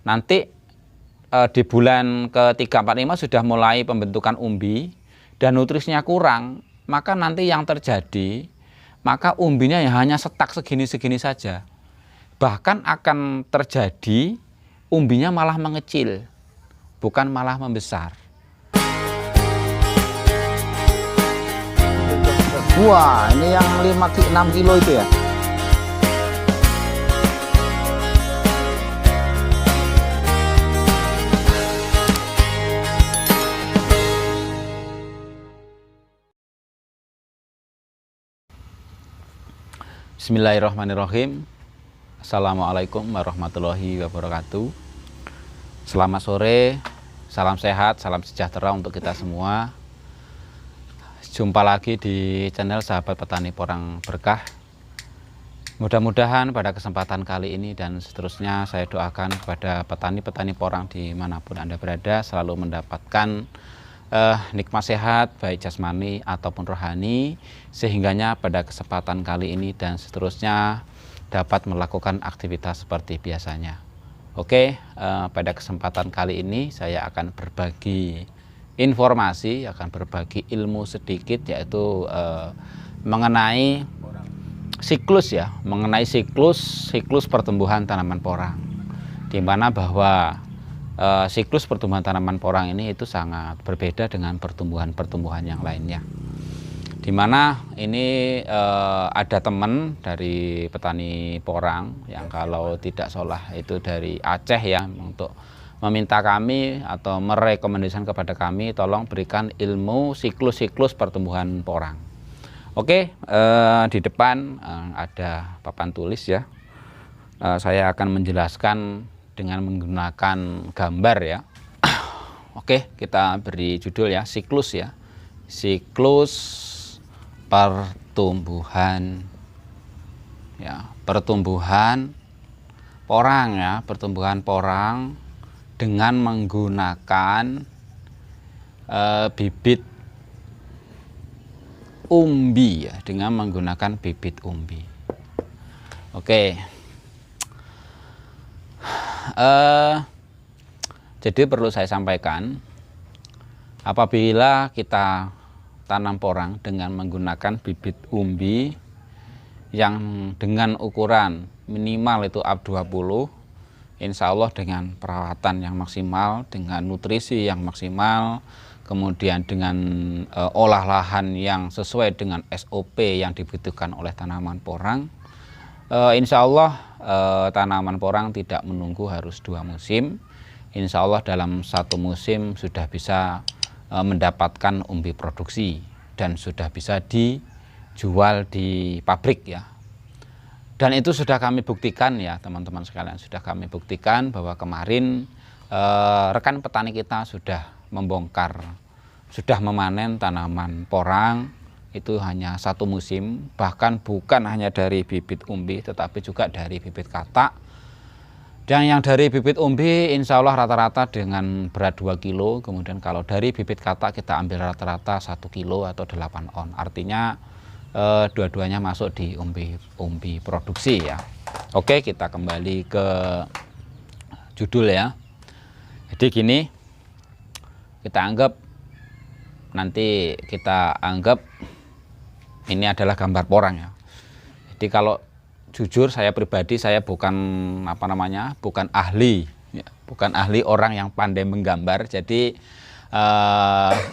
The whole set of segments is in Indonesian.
Nanti di bulan ke-3, 4, 5 sudah mulai pembentukan umbi dan nutrisinya kurang, maka nanti yang terjadi, maka umbinya ya hanya setak segini-segini saja. Bahkan akan terjadi umbinya malah mengecil, bukan malah membesar. Wah, ini yang 6 kilo itu ya. Bismillahirrahmanirrahim. Assalamualaikum warahmatullahi wabarakatuh. Selamat sore, salam sehat, salam sejahtera untuk kita semua. Jumpa lagi di channel Sahabat Petani Porang Berkah. Mudah-mudahan pada kesempatan kali ini dan seterusnya saya doakan kepada petani-petani porang dimanapun Anda berada selalu mendapatkan nikmat sehat baik jasmani ataupun rohani, sehingganya pada kesempatan kali ini dan seterusnya dapat melakukan aktivitas seperti biasanya. Oke, pada kesempatan kali ini saya akan berbagi informasi, akan berbagi ilmu sedikit, yaitu mengenai siklus ya, mengenai siklus pertumbuhan tanaman porang, di mana bahwa siklus pertumbuhan tanaman porang ini itu sangat berbeda dengan pertumbuhan-pertumbuhan yang lainnya. Dimana ini ada teman dari petani porang yang kalau tidak salah itu dari Aceh ya, untuk meminta kami atau merekomendasikan kepada kami tolong berikan ilmu siklus-siklus pertumbuhan porang. Oke, di depan ada papan tulis ya. Saya akan menjelaskan dengan menggunakan gambar ya. Oke, kita beri judul ya, siklus ya. Siklus pertumbuhan ya, pertumbuhan porang ya, pertumbuhan porang dengan menggunakan bibit umbi ya, dengan menggunakan bibit umbi. Oke. Jadi perlu saya sampaikan, apabila kita tanam porang dengan menggunakan bibit umbi yang dengan ukuran minimal itu up 20, insya Allah dengan perawatan yang maksimal, dengan nutrisi yang maksimal, kemudian dengan olah lahan yang sesuai dengan SOP yang dibutuhkan oleh tanaman porang, insya Allah tanaman porang tidak menunggu harus 2 musim. Insya Allah dalam 1 musim sudah bisa mendapatkan umbi produksi dan sudah bisa dijual di pabrik ya. Dan itu sudah kami buktikan ya teman-teman sekalian, sudah kami buktikan bahwa kemarin rekan petani kita sudah membongkar, sudah memanen tanaman porang itu hanya 1 musim, bahkan bukan hanya dari bibit umbi tetapi juga dari bibit katak. Dan yang dari bibit umbi insya Allah rata-rata dengan berat 2 kilo, kemudian kalau dari bibit katak kita ambil rata-rata 1 kilo atau 8 on, artinya dua-duanya masuk di umbi produksi ya. Oke, kita kembali ke judul ya. Jadi gini, kita anggap ini adalah gambar porang ya. Jadi kalau jujur saya pribadi, saya bukan bukan ahli ya, bukan ahli orang yang pandai menggambar. Jadi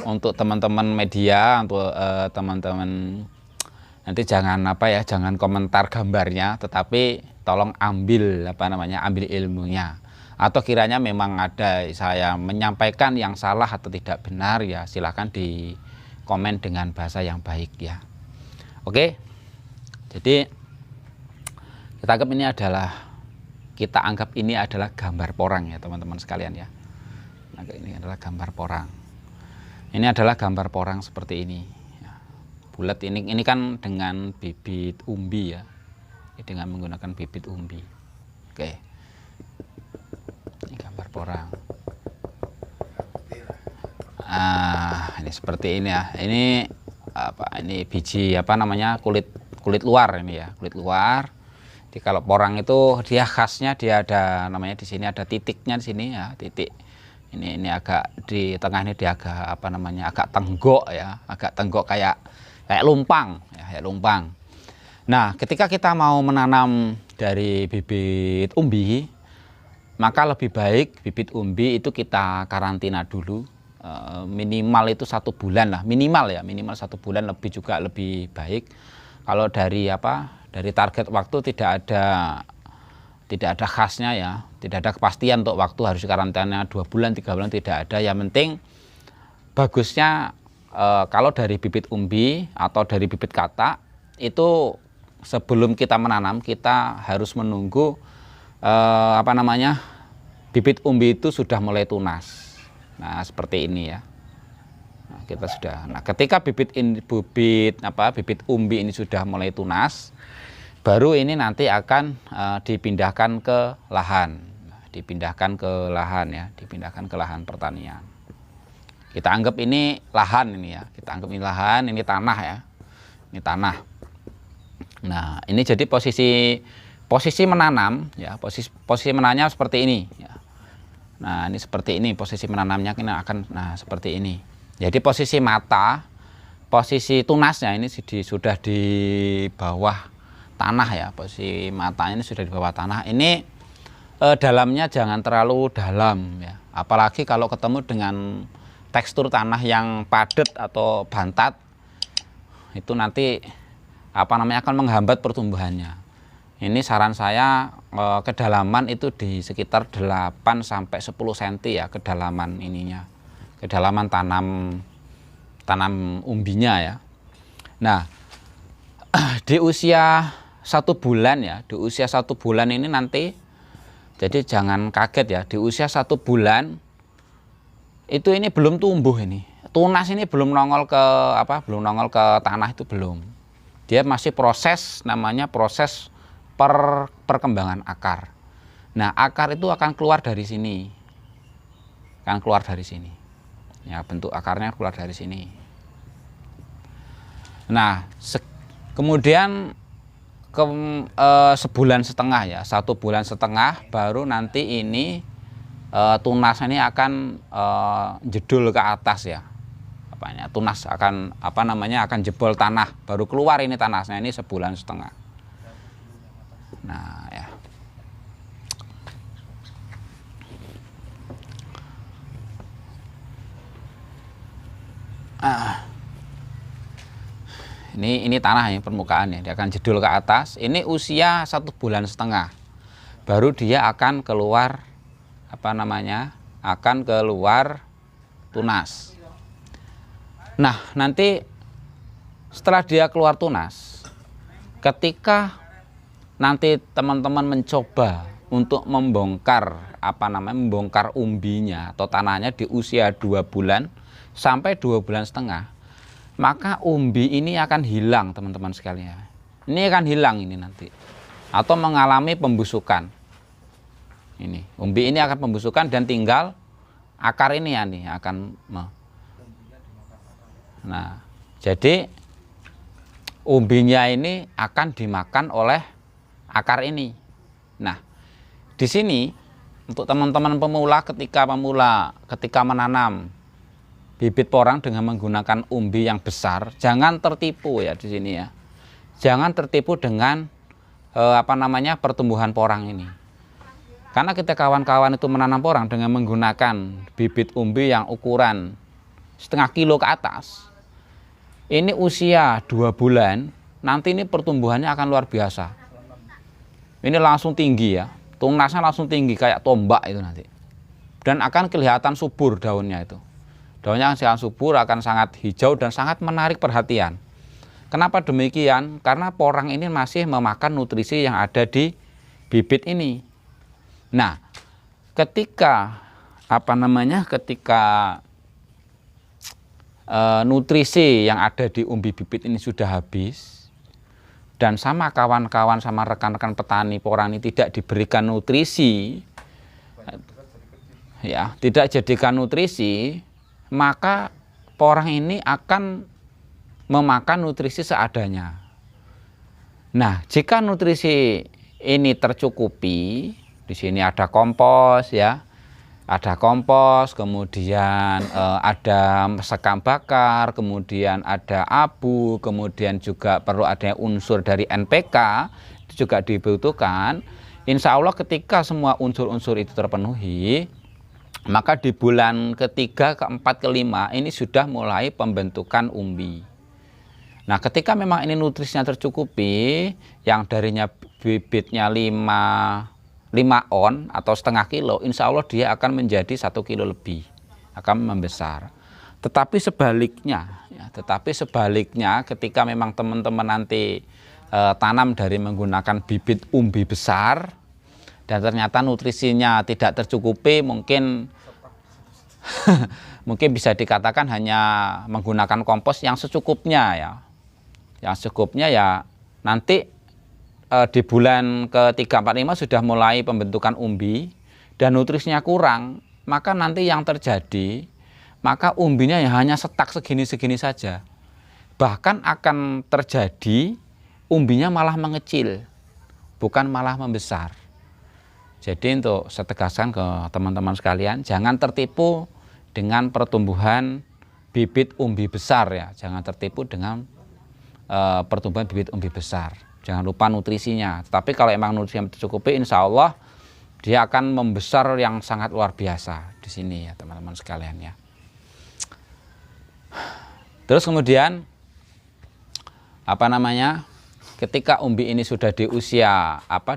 untuk teman-teman media, untuk teman-teman nanti jangan jangan komentar gambarnya, tetapi tolong ambil ambil ilmunya. Atau kiranya memang ada saya menyampaikan yang salah atau tidak benar ya, silahkan di komen dengan bahasa yang baik ya. Oke, jadi kita anggap ini adalah gambar porang ya teman-teman sekalian ya. Ini adalah gambar porang. Ini adalah gambar porang seperti ini. Ya. Bulat ini kan dengan bibit umbi ya, dengan menggunakan bibit umbi. Oke, ini gambar porang. Ini seperti ini ya. Ini biji kulit luar ini ya, kulit luar Jadi kalau porang itu dia khasnya dia ada namanya di sini ada titiknya di sini ya, titik. Ini agak di tengah ini dia agak apa namanya agak tenggok ya, agak tenggok kayak lumpang ya, kayak lumpang. Nah, ketika kita mau menanam dari bibit umbi, maka lebih baik bibit umbi itu kita karantina dulu, minimal itu 1 bulan lah, minimal ya, minimal 1 bulan, lebih juga lebih baik. Kalau dari dari target waktu tidak ada khasnya ya, tidak ada kepastian untuk waktu harus karantina 2 bulan 3 bulan, tidak ada. Yang penting bagusnya kalau dari bibit umbi atau dari bibit katak itu sebelum kita menanam kita harus menunggu bibit umbi itu sudah mulai tunas. Nah seperti ini ya. Nah, kita sudah. Nah ketika bibit umbi ini sudah mulai tunas, baru ini nanti akan dipindahkan ke lahan, dipindahkan ke lahan pertanian. Kita anggap ini lahan ini ya, ini tanah ya, ini tanah. Nah ini jadi posisi menanam ya, posisi menanamnya seperti ini ya. Nah ini seperti ini posisi menanamnya akan seperti ini. Jadi posisi mata, posisi tunasnya ini sudah di bawah tanah ya, posisi matanya ini sudah di bawah tanah. Ini dalamnya jangan terlalu dalam ya, apalagi kalau ketemu dengan tekstur tanah yang padat atau bantat, itu nanti akan menghambat pertumbuhannya. Ini saran saya kedalaman itu di sekitar 8 sampai 10 cm ya, kedalaman ininya, kedalaman tanam umbinya ya. Nah di usia 1 bulan ya, di usia 1 bulan ini nanti, jadi jangan kaget ya, di usia 1 bulan itu ini belum tumbuh, ini tunas ini belum nongol ke tanah, itu belum. Dia masih proses, namanya proses perkembangan akar. Nah akar itu akan keluar dari sini, ya, bentuk akarnya keluar dari sini. Nah kemudian sebulan setengah ya, 1 bulan setengah baru nanti ini tunas ini akan jedul ke atas ya, tunas akan akan jebol tanah, baru keluar ini tanahnya, ini sebulan setengah. Nah ya, ini tanah ya, permukaannya dia akan jedul ke atas. Ini usia 1 bulan setengah baru dia akan keluar akan keluar tunas. Nah nanti setelah dia keluar tunas, ketika nanti teman-teman mencoba untuk membongkar membongkar umbinya atau tanahnya di usia 2 bulan sampai 2 bulan setengah, maka umbi ini akan hilang teman-teman sekalian. Ini akan hilang ini nanti, atau mengalami pembusukan. Ini umbi ini akan pembusukan dan tinggal akar ini ya, nih akan. Nah jadi umbinya ini akan dimakan oleh akar ini. Nah di sini untuk teman-teman pemula, ketika menanam bibit porang dengan menggunakan umbi yang besar, jangan tertipu ya di sini ya. Jangan tertipu dengan pertumbuhan porang ini. Karena kita kawan-kawan itu menanam porang dengan menggunakan bibit umbi yang ukuran setengah kilo ke atas, ini usia 2 bulan, nanti ini pertumbuhannya akan luar biasa. Ini langsung tinggi ya, tunasnya langsung tinggi kayak tombak itu nanti. Dan akan kelihatan subur daunnya itu. Daunnya akan sangat subur, akan sangat hijau dan sangat menarik perhatian. Kenapa demikian? Karena porang ini masih memakan nutrisi yang ada di bibit ini. Nah, ketika nutrisi yang ada di umbi bibit ini sudah habis, dan sama kawan-kawan, sama rekan-rekan petani porang ini tidak diberikan nutrisi, ya, tidak jadikan nutrisi, maka porang ini akan memakan nutrisi seadanya. Nah, jika nutrisi ini tercukupi, di sini ada kompos ya, ada kompos, kemudian ada sekam bakar, kemudian ada abu, kemudian juga perlu adanya unsur dari NPK, itu juga dibutuhkan. Insya Allah ketika semua unsur-unsur itu terpenuhi, maka di bulan ketiga, keempat, kelima ini sudah mulai pembentukan umbi. Nah, ketika memang ini nutrisinya tercukupi, yang darinya bibitnya 5 on atau setengah kilo, insya Allah dia akan menjadi 1 kilo lebih, akan membesar. Tetapi sebaliknya, ketika memang teman-teman nanti tanam dari menggunakan bibit umbi besar, dan ternyata nutrisinya tidak tercukupi, mungkin mungkin bisa dikatakan hanya menggunakan kompos yang secukupnya ya. Yang secukupnya ya nanti di bulan ke-3, 4, 5 sudah mulai pembentukan umbi dan nutrisinya kurang, maka nanti yang terjadi, maka umbinya ya hanya setak segini-segini saja. Bahkan akan terjadi umbinya malah mengecil, bukan malah membesar. Jadi untuk saya tegaskan ke teman-teman sekalian, jangan tertipu dengan pertumbuhan bibit umbi besar ya, jangan tertipu dengan pertumbuhan bibit umbi besar. Jangan lupa nutrisinya. Tapi kalau emang nutrisinya tercukupi, insya Allah dia akan membesar yang sangat luar biasa di sini ya teman-teman sekalian ya. Terus kemudian ketika umbi ini sudah di usia 4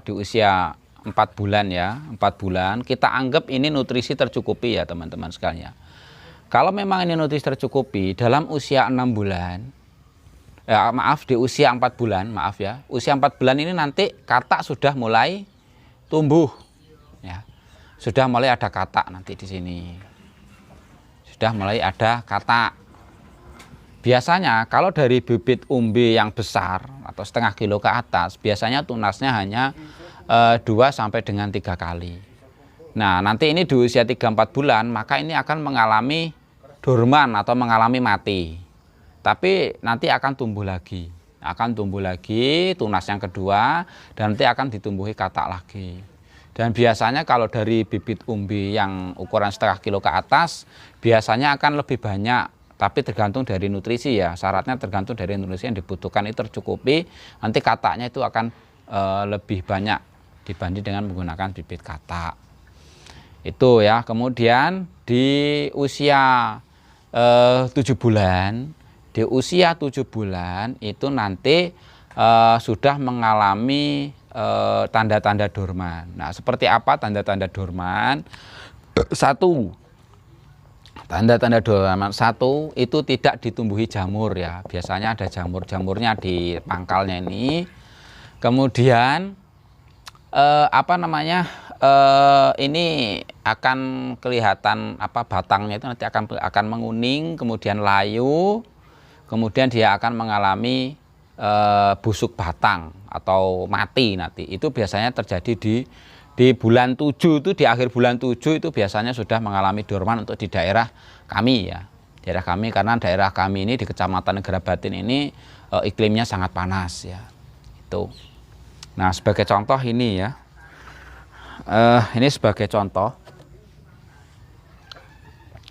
bulan ya, 4 bulan, kita anggap ini nutrisi tercukupi ya teman-teman sekalian. Kalau memang ini nutrisi tercukupi dalam usia 6 bulan, di usia 4 bulan, usia 4 bulan ini nanti katak sudah mulai tumbuh, ya, sudah mulai ada katak nanti di sini, sudah mulai ada katak. Biasanya kalau dari bibit umbi yang besar atau setengah kilo ke atas, biasanya tunasnya hanya 2 sampai dengan 3 kali. Nah, nanti ini di usia 3-4 bulan, maka ini akan mengalami dorman atau mengalami mati. Tapi nanti akan tumbuh lagi, tunas yang kedua, dan nanti akan ditumbuhi katak lagi. Dan biasanya kalau dari bibit umbi yang ukuran setengah kilo ke atas, biasanya akan lebih banyak, tapi tergantung dari nutrisi ya, syaratnya tergantung dari nutrisi yang dibutuhkan itu tercukupi, nanti kataknya itu akan lebih banyak dibanding dengan menggunakan bibit katak. Itu ya. Kemudian di usia 7 bulan, di usia 7 bulan itu nanti sudah mengalami tanda-tanda dorman. Nah, seperti apa tanda-tanda dorman? Tanda-tanda dorman satu itu tidak ditumbuhi jamur ya. Biasanya ada jamurnya di pangkalnya ini. Kemudian ini akan kelihatan batangnya itu nanti akan menguning, kemudian layu. Kemudian dia akan mengalami busuk batang atau mati nanti. Itu biasanya terjadi di bulan 7 itu, di akhir bulan 7 itu biasanya sudah mengalami dorman untuk di daerah kami ya. Daerah kami, karena daerah kami ini di Kecamatan Negarabatin ini iklimnya sangat panas ya. Itu. Nah, sebagai contoh ini ya. Ini sebagai contoh.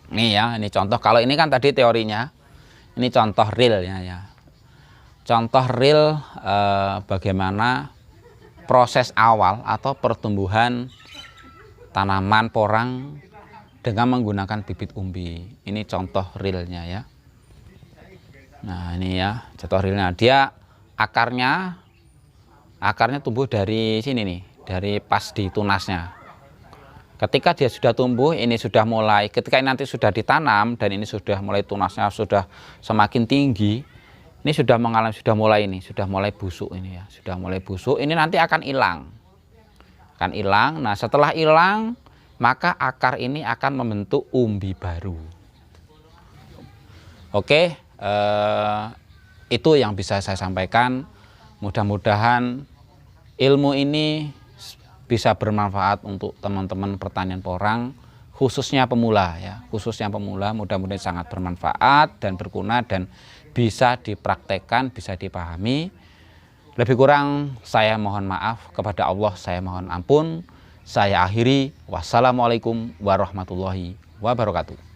Nih ya, ini contoh. Kalau ini kan tadi teorinya. Ini contoh realnya ya. Contoh real bagaimana proses awal atau pertumbuhan tanaman porang dengan menggunakan bibit umbi. Ini contoh realnya ya. Nah, ini ya, contoh realnya. Dia akarnya tumbuh dari sini nih, dari pas di tunasnya. Ketika dia sudah tumbuh, ini sudah mulai, ketika ini nanti sudah ditanam dan ini sudah mulai tunasnya sudah semakin tinggi, ini sudah mulai busuk ini ya, sudah mulai busuk. Ini nanti akan hilang, Nah, setelah hilang, maka akar ini akan membentuk umbi baru. Oke, itu yang bisa saya sampaikan. Mudah-mudahan ilmu ini bisa bermanfaat untuk teman-teman pertanian porang, khususnya pemula ya, mudah-mudahan sangat bermanfaat dan berguna dan bisa dipraktekkan, bisa dipahami. Lebih kurang saya mohon maaf, kepada Allah saya mohon ampun. Saya akhiri, wassalamualaikum warahmatullahi wabarakatuh.